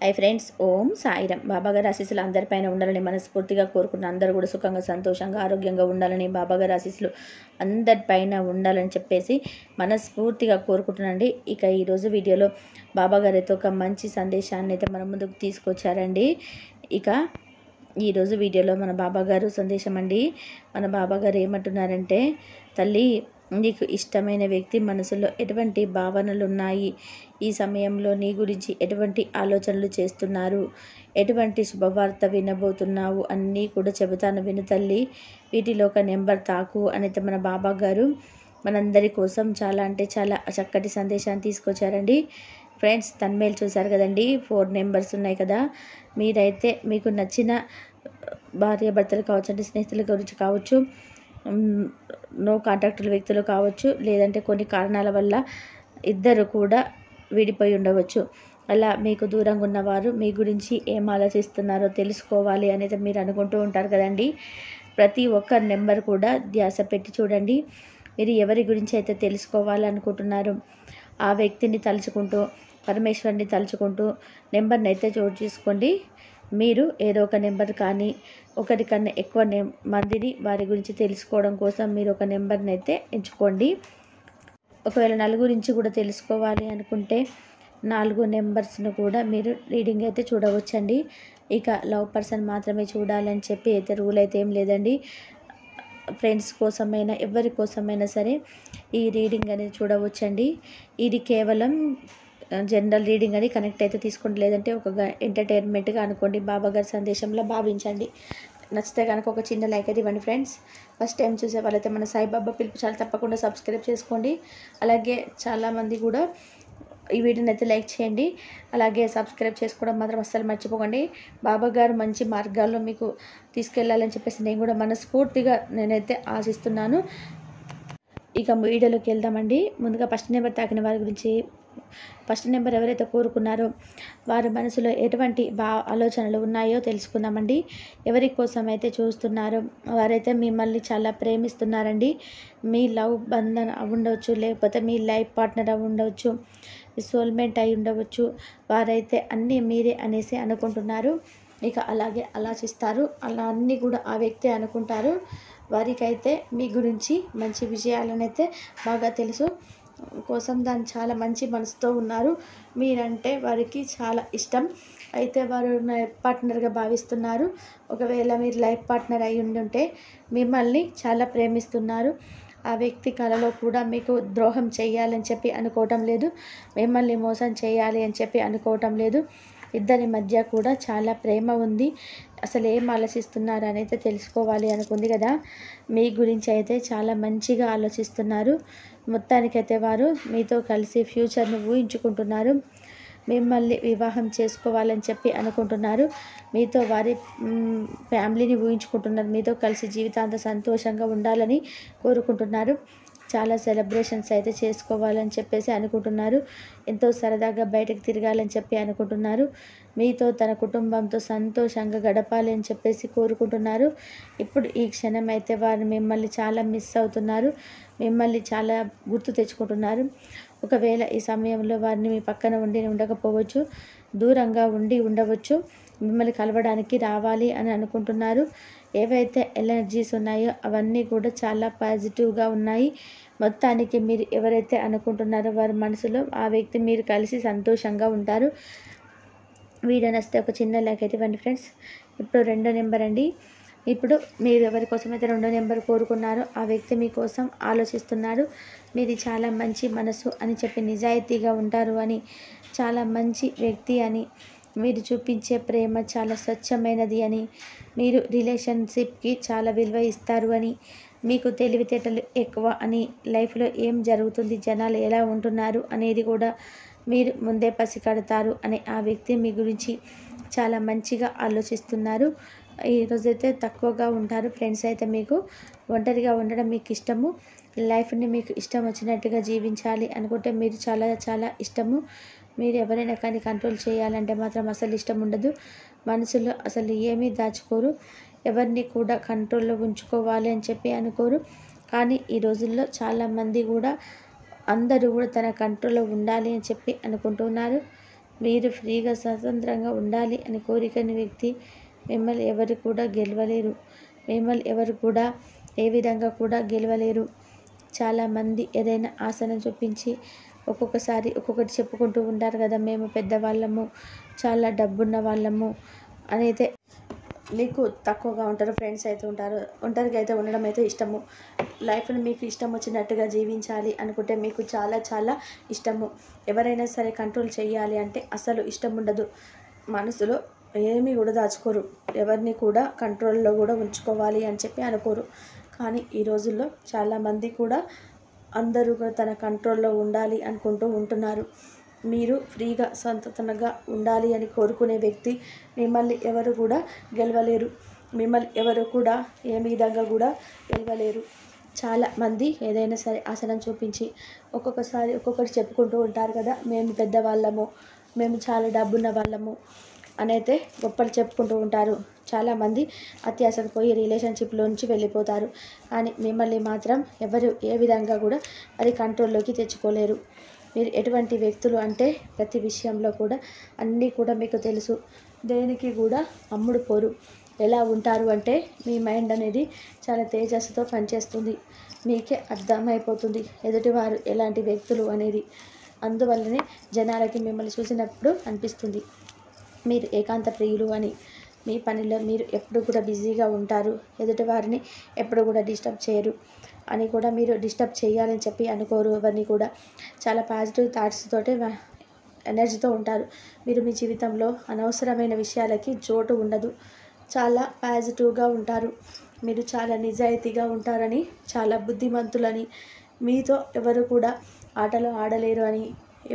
Hi friends, ఓం సాయిరాం. బాబాగారి ఆశీస్సులు అందరిపైన ఉండాలని మనస్ఫూర్తిగా కోరుకున్న అందరూ కూడా సుఖంగా సంతోషంగా ఆరోగ్యంగా ఉండాలని బాబాగారి ఆశీస్సులు అందరిపైన ఉండాలని చెప్పేసి మనస్ఫూర్తిగా కోరుకుంటున్నాండి. ఇక ఈరోజు వీడియోలో బాబాగారు అయితే ఒక మంచి సందేశాన్ని అయితే మన ముందుకు తీసుకొచ్చారండి. ఇక ఈరోజు వీడియోలో మన బాబాగారు సందేశం అండి. మన బాబాగారు ఏమంటున్నారంటే, తల్లి, నీకు ఇష్టమైన వ్యక్తి మనసులో ఎటువంటి భావనలు ఉన్నాయి, ఈ సమయంలో నీ గురించి ఎటువంటి ఆలోచనలు చేస్తున్నారు, ఎటువంటి శుభవార్త వినబోతున్నావు అన్నీ కూడా చెబుతాను విను తల్లి, వీటిలో ఒక నెంబర్ తాకు అనేది మన బాబా గారు మనందరి కోసం చాలా అంటే చాలా చక్కటి సందేశాన్ని తీసుకొచ్చారండి. ఫ్రెండ్స్, తన్మేలు చూశారు కదండి, 4 నెంబర్స్ ఉన్నాయి కదా. మీరైతే మీకు నచ్చిన భార్య భర్తలు కావచ్చు, అంటే స్నేహితుల గురించి కావచ్చు, నో కాంటాక్టుల వ్యక్తులు కావచ్చు, లేదంటే కొన్ని కారణాల వల్ల ఇద్దరు కూడా విడిపోయి ఉండవచ్చు. అలా మీకు దూరంగా ఉన్నవారు మీ గురించి ఏం ఆలోచిస్తున్నారో తెలుసుకోవాలి అనేది మీరు అనుకుంటూ ఉంటారు కదండి. ప్రతి ఒక్క నెంబర్ కూడా ధ్యాస పెట్టి చూడండి. మీరు ఎవరి గురించి అయితే తెలుసుకోవాలనుకుంటున్నారు ఆ వ్యక్తిని తలుచుకుంటూ, పరమేశ్వరుని తలుచుకుంటూ నెంబర్ని అయితే చోటు చేసుకోండి. మీరు ఏదో ఒక నెంబర్ కానీ ఒకరికన్నా ఎక్కువ మందిని వారి గురించి తెలుసుకోవడం కోసం మీరు ఒక నెంబర్ని అయితే ఎంచుకోండి. ఒకవేళ నలుగురు గురించి కూడా తెలుసుకోవాలి అనుకుంటే 4 నెంబర్స్ను కూడా మీరు రీడింగ్ అయితే చూడవచ్చండి. ఇక లవ్ పర్సన్ మాత్రమే చూడాలని చెప్పి అయితే రూల్ అయితే ఏం లేదండి. ఫ్రెండ్స్ కోసమైనా ఎవరి కోసమైనా సరే ఈ రీడింగ్ అనేది చూడవచ్చండి. ఇది కేవలం జనరల్ రీడింగ్ అని కనెక్ట్ అయితే తీసుకోండి, లేదంటే ఒక ఎంటర్టైన్మెంట్గా అనుకోండి, బాబాగారి సందేశంలో భావించండి. నచ్చితే కనుక ఒక చిన్న లైక్ అయితే ఇవ్వండి ఫ్రెండ్స్. ఫస్ట్ టైం చూసే వాళ్ళైతే మన సాయిబాబా పిలుపు చాలా తప్పకుండా సబ్స్క్రైబ్ చేసుకోండి. అలాగే చాలామంది కూడా ఈ వీడియోని అయితే లైక్ చేయండి, అలాగే సబ్స్క్రైబ్ చేసుకోవడం మాత్రం అస్సలు మర్చిపోకండి. బాబాగారు మంచి మార్గాల్లో మీకు తీసుకెళ్ళాలని చెప్పేసి నేను కూడా మనస్ఫూర్తిగా నేనైతే ఆశిస్తున్నాను. ఇక వీడియోలోకి వెళ్దామండి. ముందుగా ఫస్ట్ నెంబర్ తాకిన వారి గురించి, ఫస్ట్ నెంబర్ ఎవరైతే కోరుకున్నారో వారి మనసులో ఎటువంటి ఆలోచనలు ఉన్నాయో తెలుసుకుందామండి. ఎవరి కోసం అయితే చూస్తున్నారో వారైతే మిమ్మల్ని చాలా ప్రేమిస్తున్నారండి. మీ లవ్ బంధన్ ఉండవచ్చు, లేకపోతే మీ లైఫ్ పార్ట్నర్ అవి ఉండవచ్చు, మీ సోల్మేట్ అయి ఉండవచ్చు. వారైతే అన్నీ మీరే అనేసి అనుకుంటున్నారు. ఇక అలాగే ఆలోచిస్తారు, అలా అన్నీ కూడా ఆ వ్యక్తి అనుకుంటారు. వారికైతే మీ గురించి మంచి విషయాలనైతే బాగా తెలుసు కోసం దాన్ని చాలా మంచి మనసుతో ఉన్నారు. మీరంటే వారికి చాలా ఇష్టం. అయితే వారు పార్ట్నర్గా భావిస్తున్నారు. ఒకవేళ మీరు లైఫ్ పార్ట్నర్ అయి ఉంటే మిమ్మల్ని చాలా ప్రేమిస్తున్నారు. ఆ వ్యక్తి కలలో కూడా మీకు ద్రోహం చేయాలని చెప్పి అనుకోవటం లేదు, మిమ్మల్ని మోసం చేయాలి అని చెప్పి అనుకోవటం లేదు. ఇద్దరి మధ్య కూడా చాలా ప్రేమ ఉంది. అసలు ఏం ఆలోచిస్తున్నారు అనేది తెలుసుకోవాలి అనుకుంది కదా. మీ గురించి అయితే చాలా మంచిగా ఆలోచిస్తున్నారు. మొత్తానికైతే వారు మీతో కలిసి ఫ్యూచర్ను ఊహించుకుంటున్నారు. మిమ్మల్ని వివాహం చేసుకోవాలని చెప్పి అనుకుంటున్నారు. మీతో వారి ఫ్యామిలీని ఊహించుకుంటున్నారు. మీతో కలిసి జీవితాంతం సంతోషంగా ఉండాలని కోరుకుంటున్నారు. చాలా సెలబ్రేషన్స్ అయితే చేసుకోవాలని చెప్పేసి అనుకుంటున్నారు. ఎంతో సరదాగా బయటకు తిరగాలని చెప్పి అనుకుంటున్నారు. మీతో తన కుటుంబంతో సంతోషంగా గడపాలి అని చెప్పేసి కోరుకుంటున్నారు. ఇప్పుడు ఈ క్షణం అయితే వారు మిమ్మల్ని చాలా మిస్ అవుతున్నారు. మిమ్మల్ని చాలా గుర్తు తెచ్చుకుంటున్నారు. ఒకవేళ ఈ సమయంలో వారిని మీ పక్కన ఉండకపోవచ్చు, దూరంగా ఉండవచ్చు. మిమ్మల్ని కలవడానికి రావాలి అని అనుకుంటున్నారు. ఏవైతే ఎనర్జీస్ ఉన్నాయో అవన్నీ కూడా చాలా పాజిటివ్గా ఉన్నాయి. మొత్తానికి మీరు ఎవరైతే అనుకుంటున్నారో వారి మనసులో ఆ వ్యక్తి మీరు కలిసి సంతోషంగా ఉంటారు. వీడియో నచ్చితే ఒక చిన్న లైక్ అయితే ఇవ్వండి ఫ్రెండ్స్. ఇప్పుడు 2వ నెంబర్ అండి. ఇప్పుడు మీరు ఎవరి కోసమైతే 2వ నెంబర్ కోరుకున్నారో ఆ వ్యక్తి మీకోసం ఆలోచిస్తున్నారు. మీది చాలా మంచి మనసు అని చెప్పి, నిజాయితీగా ఉంటారు అని, చాలా మంచి వ్యక్తి అని, మీరు చూపించే ప్రేమ చాలా స్వచ్ఛమైనది అని, మీరు రిలేషన్షిప్కి చాలా విలువ ఇస్తారు అని, మీకు తెలివితేటలు ఎక్కువ అని, లైఫ్లో ఏం జరుగుతుంది, జనాలు ఎలా ఉంటున్నారు అనేది కూడా మీరు ముందే పసిగడతారు అని ఆ వ్యక్తి మీ గురించి చాలా మంచిగా ఆలోచిస్తున్నారు. ఈరోజైతే తక్కువగా ఉంటారు. ఫ్రెండ్స్ అయితే మీకు ఒంటరిగా ఉండడం మీకు ఇష్టము. లైఫ్ని మీకు ఇష్టం వచ్చినట్టుగా జీవించాలి అనుకుంటే మీరు చాలా చాలా ఇష్టము. మీరు ఎవరైనా కానీ కంట్రోల్ చేయాలంటే మాత్రం అసలు ఇష్టం ఉండదు. మనసులో అసలు ఏమీ దాచుకోరు. ఎవరిని కూడా కంట్రోల్లో ఉంచుకోవాలి అని చెప్పి అనుకోరు. కానీ ఈ రోజుల్లో చాలామంది కూడా అందరూ కూడా తన కంట్రోల్లో ఉండాలి అని చెప్పి అనుకుంటున్నారు. మీరు ఫ్రీగా స్వతంత్రంగా ఉండాలి అని కోరికని వ్యక్తి మిమ్మల్ని ఎవరు కూడా గెలవలేరు. మిమ్మల్ని ఎవరు కూడా ఏ విధంగా కూడా గెలవలేరు. చాలామంది ఏదైనా ఆసనం చూపించి ఒక్కొక్కసారి ఒక్కొక్కటి చెప్పుకుంటూ ఉంటారు కదా, మేము పెద్దవాళ్ళము, చాలా డబ్బున్న వాళ్ళము అని అయితే మీకు తక్కువగా ఉంటారు. ఫ్రెండ్స్ అయితే ఉంటారు. ఒంటరిగా అయితే ఉండడం అయితే ఇష్టము. లైఫ్ని మీకు ఇష్టం వచ్చినట్టుగా జీవించాలి అనుకుంటే మీకు చాలా చాలా ఇష్టము. ఎవరైనా సరే కంట్రోల్ చేయాలి అంటే అసలు ఇష్టం ఉండదు. మనసులో ఏమీ కూడా దాచుకోరు. ఎవరిని కూడా కంట్రోల్లో కూడా ఉంచుకోవాలి అని చెప్పి అనుకోరు. కానీ ఈ రోజుల్లో చాలామంది కూడా అందరూ కూడా తన కంట్రోల్లో ఉండాలి అనుకుంటూ ఉంటున్నారు. మీరు ఫ్రీగా స్వతంత్రంగా ఉండాలి అని కోరుకునే వ్యక్తి మిమ్మల్ని ఎవరు కూడా గెలవలేరు. మిమ్మల్ని ఎవరు కూడా ఏ విధంగా కూడా గెలవలేరు. చాలామంది ఏదైనా సరే ఆసనం చూపించి ఒక్కొక్కసారి ఒక్కొక్కటి చెప్పుకుంటూ ఉంటారు కదా, మేము పెద్దవాళ్ళము, మేము చాలా డబ్బున్న వాళ్ళము అని అయితే గొప్పలు చెప్పుకుంటూ ఉంటారు. చాలామంది అత్యాశకు పోయి రిలేషన్షిప్లో నుంచి వెళ్ళిపోతారు. కానీ మిమ్మల్ని మాత్రం ఎవరు ఏ విధంగా కూడా అది కంట్రోల్లోకి తెచ్చుకోలేరు. మీరు ఎటువంటి వ్యక్తులు అంటే ప్రతి విషయంలో కూడా అన్నీ కూడా మీకు తెలుసు. దేనికి కూడా అమ్ముడు పోరు. ఎలా ఉంటారు అంటే మీ మైండ్ అనేది చాలా తేజస్సుతో పనిచేస్తుంది. మీకే అర్థమైపోతుంది ఎదుటివారు ఎలాంటి వ్యక్తులు అనేది. అందువల్లనే జనాలకి మిమ్మల్ని చూసినప్పుడు అనిపిస్తుంది మీరు ఏకాంత ప్రియులు అని. మీ పనిలో మీరు ఎప్పుడు కూడా బిజీగా ఉంటారు. ఎదుటివారిని ఎప్పుడు కూడా డిస్టర్బ్ చేయరు అని కూడా మీరు డిస్టర్బ్ చేయాలని చెప్పి అనుకోరు. ఎవరిని కూడా చాలా పాజిటివ్ థాట్స్ తోటి ఎనర్జీతో ఉంటారు. మీరు మీ జీవితంలో అనవసరమైన విషయాలకి చోటు ఉండదు. చాలా పాజిటివ్గా ఉంటారు. మీరు చాలా నిజాయితీగా ఉంటారని, చాలా బుద్ధిమంతులని, మీతో ఎవరు కూడా ఆటలు ఆడలేరు అని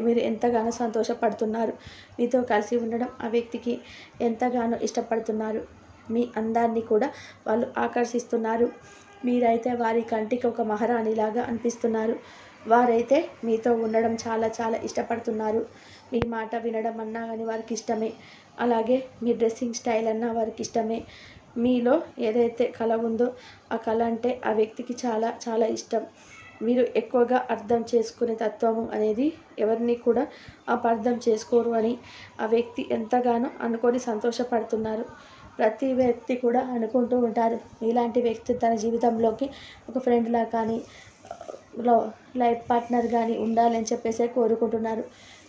మీరు ఎంతగానో సంతోషపడుతున్నారు. మీతో కలిసి ఉండడం ఆ వ్యక్తికి ఎంతగానో ఇష్టపడుతున్నారు. మీ అందాన్ని కూడా వాళ్ళు ఆకర్షిస్తున్నారు. మీరైతే వారి కంటికి ఒక మహారాణిలాగా అనిపిస్తున్నారు. వారైతే మీతో ఉండడం చాలా చాలా ఇష్టపడుతున్నారు. మీ మాట వినడం అన్నా కానీ వారికి ఇష్టమే. అలాగే మీ డ్రెస్సింగ్ స్టైల్ అన్నా వారికి ఇష్టమే. మీలో ఏదైతే కళ ఉందో ఆ కళ అంటే ఆ వ్యక్తికి చాలా చాలా ఇష్టం. మీరు ఎక్కువగా అర్థం చేసుకునే తత్వము అనేది ఎవరిని కూడా అపార్థం చేసుకోరు అని ఆ వ్యక్తి ఎంతగానో అనుకొని సంతోషపడుతున్నారు. ప్రతి వ్యక్తి కూడా అనుకుంటూ ఉంటారు ఇలాంటి వ్యక్తి తన జీవితంలోకి ఒక ఫ్రెండ్లా కానీ లైఫ్ పార్ట్నర్ కానీ ఉండాలని చెప్పేసి కోరుకుంటున్నారు.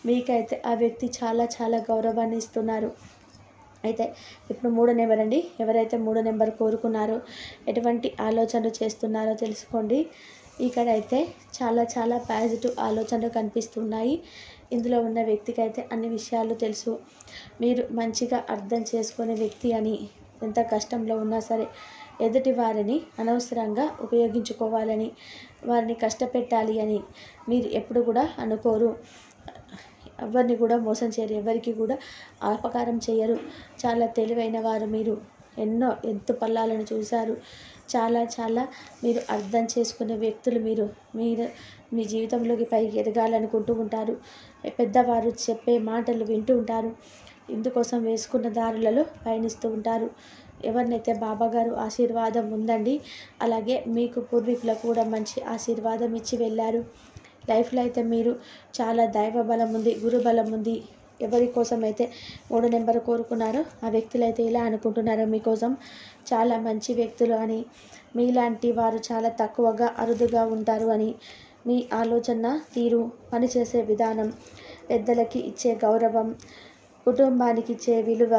మీకైతే ఆ వ్యక్తి చాలా చాలా గౌరవాన్ని ఇస్తున్నారు. అయితే ఇప్పుడు 3 నెంబర్ అండి. ఎవరైతే 3 నెంబర్ కోరుకున్నారో ఎటువంటి ఆలోచనలు చేస్తున్నారో తెలుసుకోండి. ఇక్కడైతే చాలా చాలా పాజిటివ్ ఆలోచనలు కనిపిస్తున్నాయి. ఇందులో ఉన్న వ్యక్తికి అయితే అన్ని విషయాలు తెలుసు. మీరు మంచిగా అర్థం చేసుకునే వ్యక్తి అని, ఎంత కష్టంలో ఉన్నా సరే ఎదుటి వారిని అనవసరంగా ఉపయోగించుకోవాలని, వారిని కష్టపెట్టాలి అని మీరు ఎప్పుడు కూడా అనుకోరు. ఎవరిని కూడా మోసం చేయరు. ఎవరికి కూడా అపకారం చేయరు. చాలా తెలివైన వారు మీరు. ఎన్నో ఎత్తు పల్లాలను చూశారు. చాలా చాలా మీరు అర్థం చేసుకునే వ్యక్తులు మీరు. మీ జీవితంలోకి పైకి ఎదగాలనుకుంటూ ఉంటారు. పెద్దవారు చెప్పే మాటలు వింటూ ఉంటారు. ఇందుకోసం వేసుకున్న దారులలో పయనిస్తూ ఉంటారు. ఎవరినైతే బాబాగారు ఆశీర్వాదం ఉందండి, అలాగే మీకు పూర్వీకులకు కూడా మంచి ఆశీర్వాదం ఇచ్చి వెళ్ళారు. లైఫ్లో అయితే మీరు చాలా దైవ బలం ఉంది, గురు బలం ఉంది. ఎవరి కోసం అయితే 3 నెంబర్ కోరుకున్నారో ఆ వ్యక్తులు అయితే ఇలా అనుకుంటున్నారో మీకోసం చాలా మంచి వ్యక్తులు అని, మీలాంటి వారు చాలా తక్కువగా అరుదుగా ఉంటారు అని, మీ ఆలోచన తీరు, పనిచేసే విధానం, పెద్దలకి ఇచ్చే గౌరవం, కుటుంబానికి ఇచ్చే విలువ,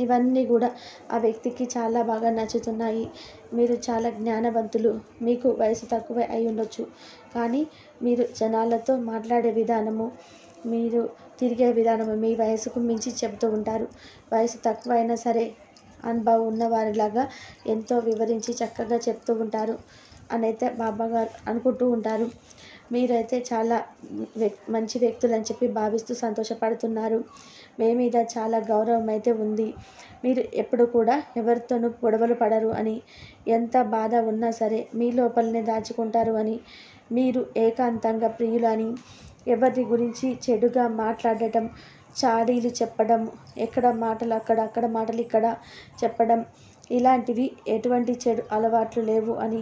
ఇవన్నీ కూడా ఆ వ్యక్తికి చాలా బాగా నచ్చుతున్నాయి. మీరు చాలా జ్ఞానవంతులు. మీకు వయసు తక్కువే అయి ఉండొచ్చు, కానీ మీరు జనాలతో మాట్లాడే విధానము, మీరు తిరిగే విధానము మీ వయసుకు మించి చెబుతూ ఉంటారు. వయసు తక్కువ అయినా సరే అనుభవం ఉన్నవారిలాగా ఎంతో వివరించి చక్కగా చెప్తూ ఉంటారు అని అయితే బాబాగారు అనుకుంటూ ఉంటారు. మీరైతే చాలా మంచి వ్యక్తులు అని చెప్పి భావిస్తూ సంతోషపడుతున్నారు. మీ మీద చాలా గౌరవం అయితే ఉంది. మీరు ఎప్పుడు కూడా ఎవరితోనూ గొడవలు పడరు అని, ఎంత బాధ ఉన్నా సరే మీ లోపలనే దాచుకుంటారు అని, మీరు ఏకాంతంగా ప్రియులు అని, ఎవరి గురించి చెడుగా మాట్లాడటం, చాడీలు చెప్పడం, ఎక్కడ మాటలు అక్కడ, అక్కడ మాటలు ఇక్కడ చెప్పడం, ఇలాంటివి ఎటువంటి చెడు అలవాట్లు లేవు అని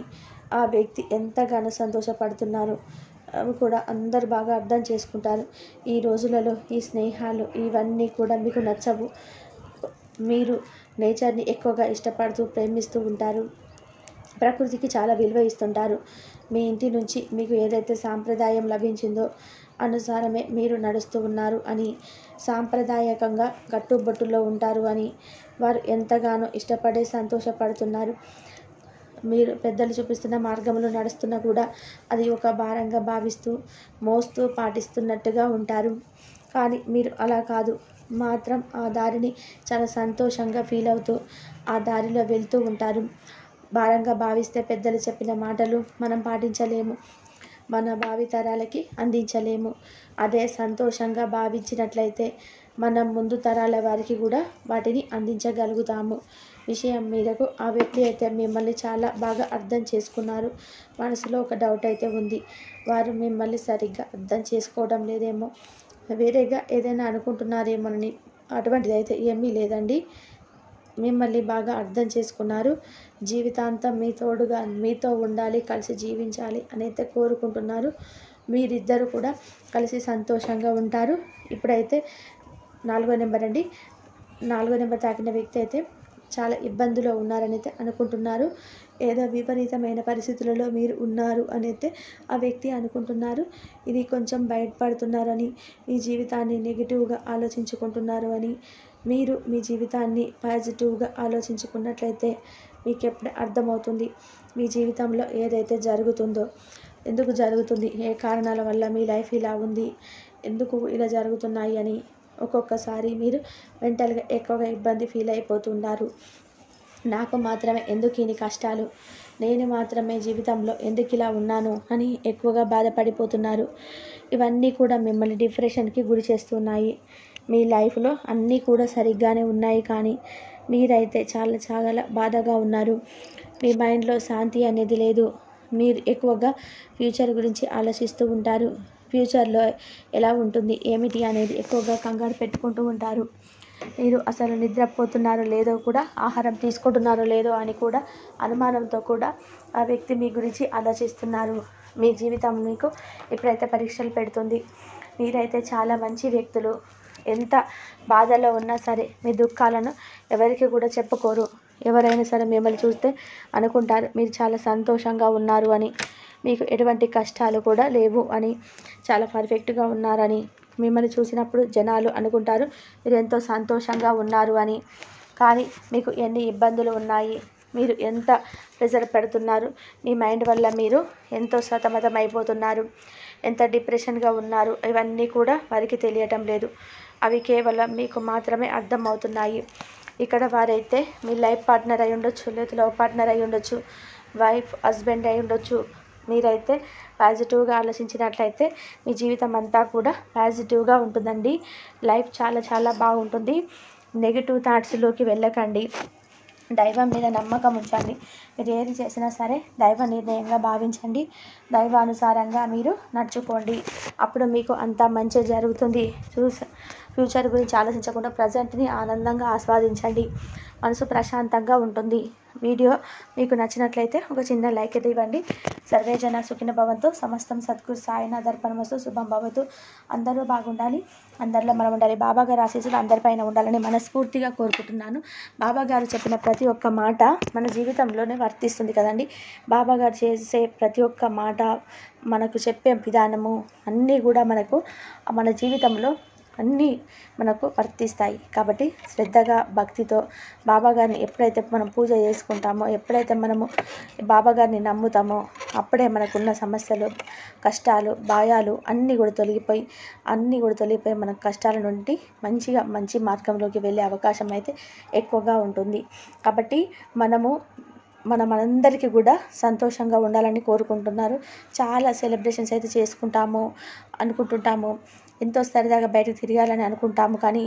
ఆ వ్యక్తి ఎంతగానో సంతోషపడుతున్నారు. అవి కూడా అందరు బాగా అర్థం చేసుకుంటారు. ఈ రోజులలో ఈ స్నేహాలు ఇవన్నీ కూడా మీకు నచ్చవు. మీరు నేచర్ని ఎక్కువగా ఇష్టపడుతూ ప్రేమిస్తూ ఉంటారు. ప్రకృతికి చాలా విలువ ఇస్తుంటారు. మీ ఇంటి నుంచి మీకు ఏదైతే సాంప్రదాయం లభించిందో అనుసారమే మీరు నడుస్తూ ఉన్నారు అని, సాంప్రదాయకంగా కట్టుబొట్టులో ఉంటారు అని వారు ఎంతగానో ఇష్టపడే సంతోషపడుతున్నారు. మీరు పెద్దలు చూపిస్తున్న మార్గంలో నడుస్తున్నా కూడా అది ఒక భారంగా భావిస్తూ మోస్తూ పాటిస్తున్నట్టుగా ఉంటారు. కానీ మీరు అలా కాదు, మాత్రం ఆ దారిని చాలా సంతోషంగా ఫీల్ అవుతూ ఆ దారిలో వెళ్తూ ఉంటారు. భారంగా భావిస్తే పెద్దలు చెప్పిన మాటలు మనం పాటించలేము, మన భావితరాలకి అందించలేము. అదే సంతోషంగా భావించినట్లయితే మనం ముందు తరాల వారికి కూడా వాటిని అందించగలుగుతాము. విషయం మీదకు ఆ వ్యక్తి అయితే మిమ్మల్ని చాలా బాగా అర్థం చేసుకున్నారు. మనసులో ఒక డౌట్ అయితే ఉంది, వారు మిమ్మల్ని సరిగ్గా అర్థం చేసుకోవడం లేదేమో, వేరేగా ఏదైనా అనుకుంటున్నారేమోనని. అటువంటిది అయితే ఏమీ లేదండి. మిమ్మల్ని బాగా అర్థం చేసుకున్నారు. జీవితాంతం మీ తోడుగా మీతో ఉండాలి, కలిసి జీవించాలి అని అయితే కోరుకుంటున్నారు. మీరిద్దరు కూడా కలిసి సంతోషంగా ఉంటారు. ఇప్పుడైతే 4వ నెంబర్ అండి. 4వ నెంబర్ తాకిన వ్యక్తి అయితే చాలా ఇబ్బందులో ఉన్నారని అయితే అనుకుంటున్నారు. ఏదో విపరీతమైన పరిస్థితులలో మీరు ఉన్నారు అని అయితే ఆ వ్యక్తి అనుకుంటున్నారు. ఇది కొంచెం బయటపడుతున్నారని, మీ జీవితాన్ని నెగిటివ్గా ఆలోచించుకుంటున్నారు అని. మీరు మీ జీవితాన్ని పాజిటివ్గా ఆలోచించుకున్నట్లయితే మీకు ఎప్పుడే అర్థమవుతుంది మీ జీవితంలో ఏదైతే జరుగుతుందో, ఎందుకు జరుగుతుంది, ఏ కారణాల వల్ల మీ లైఫ్ ఇలా ఉంది, ఎందుకు ఇలా జరుగుతున్నాయి అని. ఒక్కొక్కసారి మీరు మెంటల్గా ఎక్కువగా ఇబ్బంది ఫీల్ అయిపోతున్నారు. నాకు మాత్రమే ఎందుకు ఇన్ని కష్టాలు, నేను మాత్రమే జీవితంలో ఎందుకు ఇలా ఉన్నాను అని ఎక్కువగా బాధపడిపోతున్నారు. ఇవన్నీ కూడా మిమ్మల్ని డిప్రెషన్కి గురి చేస్తున్నాయి. మీ లైఫ్లో అన్నీ కూడా సరిగ్గానే ఉన్నాయి, కానీ మీరైతే చాలా చాలా బాధగా ఉన్నారు. మీ మైండ్లో శాంతి అనేది లేదు. మీరు ఎక్కువగా ఫ్యూచర్ గురించి ఆలోచిస్తూ ఉంటారు. ఫ్యూచర్లో ఎలా ఉంటుంది ఏమిటి అనేది ఎక్కువగా కంగారు పెట్టుకుంటూ ఉంటారు. మీరు అసలు నిద్రపోతున్నారో లేదో కూడా, ఆహారం తీసుకుంటున్నారో లేదో అని కూడా అనుమానంతో కూడా ఆ వ్యక్తి మీ గురించి ఆలోచిస్తున్నారు. మీ జీవితం మీకు ఇప్పుడైతే పరీక్షలు పెడుతుంది. మీరైతే చాలా మంచి వ్యక్తులు. ఎంత బాధలో ఉన్నా సరే మీ దుఃఖాలను ఎవరికి కూడా చెప్పుకోరు. ఎవరైనా సరే మిమ్మల్ని చూస్తే అనుకుంటారు మీరు చాలా సంతోషంగా ఉన్నారు అని, మీకు ఎటువంటి కష్టాలు కూడా లేవు అని, చాలా పర్ఫెక్ట్గా ఉన్నారని. మిమ్మల్ని చూసినప్పుడు జనాలు అనుకుంటారు మీరు ఎంతో సంతోషంగా ఉన్నారు అని. కానీ మీకు ఎన్ని ఇబ్బందులు ఉన్నాయి, మీరు ఎంత ప్రెజర్ పెడుతున్నారు, మీ మైండ్ వల్ల మీరు ఎంతో సతమతం అయిపోతున్నారు, ఎంత డిప్రెషన్గా ఉన్నారు, ఇవన్నీ కూడా వారికి తెలియటం లేదు. అవి కేవలం మీకు మాత్రమే అర్థమవుతున్నాయి. ఇక్కడ వారైతే మీ లైఫ్ పార్ట్నర్ అయి ఉండొచ్చు, లేదా లవ్ పార్ట్నర్ అయి ఉండొచ్చు, వైఫ్ హస్బెండ్ అయి ఉండొచ్చు. మీరైతే పాజిటివ్గా ఆలోచించినట్లయితే మీ జీవితం అంతా కూడా పాజిటివ్గా ఉంటుందండి. లైఫ్ చాలా చాలా బాగుంటుంది. నెగిటివ్ థాట్స్లోకి వెళ్ళకండి. దైవం మీద నమ్మకం ఉంచండి. మీరు ఏది చేసినా సరే దైవ నిర్ణయంగా భావించండి. దైవానుసారంగా మీరు నడుచుకోండి. అప్పుడు మీకు అంతా మంచి జరుగుతుంది. ఫ్యూచర్ గురించి ఆలోచించకుండా ప్రజెంట్ని ఆనందంగా ఆస్వాదించండి. మనసు ప్రశాంతంగా ఉంటుంది. వీడియో మీకు నచ్చినట్లయితే ఒక చిన్న లైక్ అయితే ఇవ్వండి. సర్వే జన సుఖిన భవంతు. సమస్తం సద్గురు సాయినాథ్ అర్పణమస్తు. శుభం భవతు. అందరూ బాగుండాలి, అందరిలో మనం ఉండాలి. బాబాగారి ఆశీస్సులు అందరిపైన ఉండాలని మనస్ఫూర్తిగా కోరుకుంటున్నాను. బాబాగారు చెప్పిన ప్రతి ఒక్క మాట మన జీవితంలోనే వర్తిస్తుంది కదండి. బాబాగారు చేసే ప్రతి ఒక్క మాట, మనకు చెప్పే విధానము అన్నీ కూడా మనకు మన జీవితంలో అన్నీ మనకు వర్తిస్తాయి. కాబట్టి శ్రద్ధగా భక్తితో బాబాగారిని ఎప్పుడైతే మనం పూజ చేసుకుంటామో, ఎప్పుడైతే మనము బాబాగారిని నమ్ముతామో, అప్పుడే మనకున్న సమస్యలు, కష్టాలు, భయాలు అన్నీ కూడా తొలగిపోయి మన కష్టాల నుండి మంచి మార్గంలోకి వెళ్ళే అవకాశం అయితే ఎక్కువగా ఉంటుంది. కాబట్టి మనందరికీ కూడా సంతోషంగా ఉండాలని కోరుకుంటున్నారు. చాలా సెలబ్రేషన్స్ అయితే అనుకుంటుంటాము. ఎంతో సరదాగా బయటకు తిరగాలని అనుకుంటాము. కానీ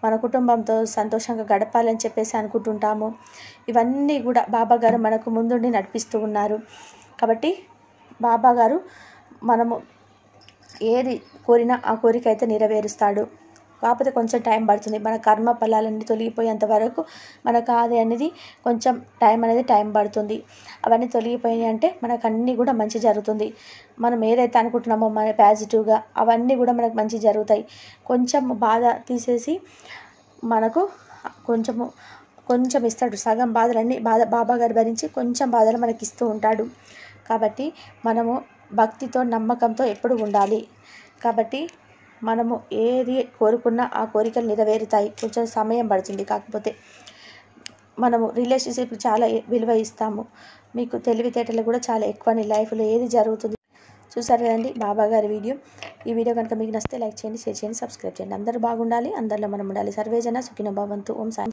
మన కుటుంబంతో సంతోషంగా గడపాలని చెప్పేసి అనుకుంటుంటాము. ఇవన్నీ కూడా బాబాగారు మనకు ముందుండి నడిపిస్తూ ఉన్నారు. కాబట్టి బాబాగారు మనము ఏది కోరినా ఆ కోరిక అయితే నెరవేరుస్తాడు. కాకపోతే కొంచెం టైం పడుతుంది. మన కర్మ ఫలాలన్నీ తొలగిపోయేంత వరకు మనకు అది అనేది కొంచెం టైం పడుతుంది. అవన్నీ తొలగిపోయినాయి అంటే మనకు అన్నీ కూడా మంచి జరుగుతుంది. మనం ఏదైతే అనుకుంటున్నామో మన పాజిటివ్గా అవన్నీ కూడా మనకు మంచి జరుగుతాయి. కొంచెం బాధ తీసేసి మనకు కొంచెం ఇస్తాడు. సగం బాధలన్నీ బాబా గారు భరించి కొంచెం బాధలు మనకి ఇస్తూ ఉంటాడు. కాబట్టి మనము భక్తితో నమ్మకంతో ఎప్పుడు ఉండాలి. కాబట్టి మనము ఏది కోరుకున్నా ఆ కోరికలు నెరవేరుతాయి. కొంచెం సమయం పడుతుంది. కాకపోతే మనము రిలేషన్షిప్ చాలా విలువ ఇస్తాము. మీకు తెలివితేటలు కూడా చాలా ఎక్కువ లైఫ్లో ఏది జరుగుతుంది. చూసారు కదండి బాబా గారి వీడియో. ఈ వీడియో కనుక మీకు నచ్చితే లైక్ చేయండి, షేర్ చేయండి, సబ్స్క్రైబ్ చేయండి. అందరూ బాగుండాలి, అందరిలో మనం ఉండాలి. సర్వేజన సుఖినో భవంతు. ఓం సాయి.